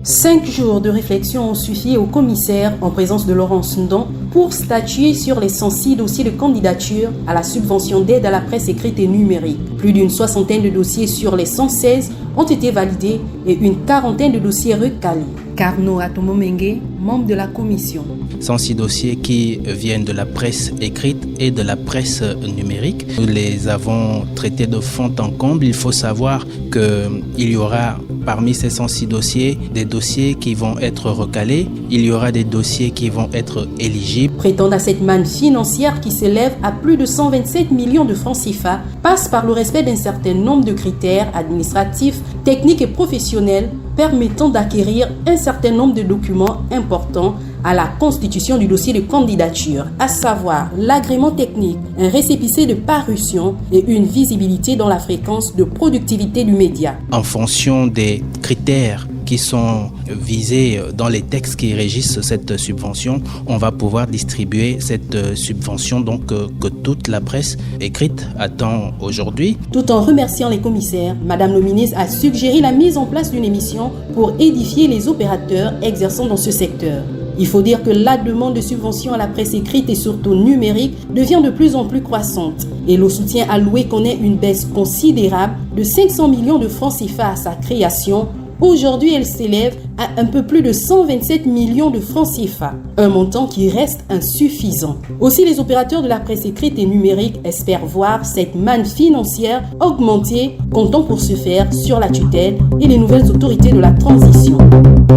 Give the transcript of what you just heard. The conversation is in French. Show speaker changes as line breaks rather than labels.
5 jours de réflexion ont suffi au commissaire, en présence de Laurence Ndon, pour statuer sur les 106 dossiers de candidature à la subvention d'aide à la presse écrite et numérique. Plus d'une soixantaine de dossiers sur les 116 ont été validés et une quarantaine de dossiers recalés. Carnot Atomomengue, membre de la commission.
106 dossiers qui viennent de la presse écrite et de la presse numérique. Nous les avons traités de fond en comble. Il faut savoir qu'il y aura parmi ces 106 dossiers des dossiers qui vont être recalés. Il y aura des dossiers qui vont être éligibles.
Prétendre à cette manne financière qui s'élève à plus de 127 millions de francs CFA passe par le respect d'un certain nombre de critères administratifs, techniques et professionnels permettant d'acquérir un certain nombre de documents importants à la constitution du dossier de candidature, à savoir l'agrément technique, un récépissé de parution et une visibilité dans la fréquence de productivité du média.
En fonction des critères qui sont visés dans les textes qui régissent cette subvention, on va pouvoir distribuer cette subvention donc que toute la presse écrite attend aujourd'hui.
Tout en remerciant les commissaires, Madame le ministre a suggéré la mise en place d'une émission pour édifier les opérateurs exerçant dans ce secteur. Il faut dire que la demande de subvention à la presse écrite et surtout numérique devient de plus en plus croissante et le soutien alloué connaît une baisse considérable de 500 millions de francs CFA à sa création. Aujourd'hui, elle s'élève à un peu plus de 127 millions de francs CFA, un montant qui reste insuffisant. Aussi, les opérateurs de la presse écrite et numérique espèrent voir cette manne financière augmenter, comptant pour ce faire sur la tutelle et les nouvelles autorités de la transition.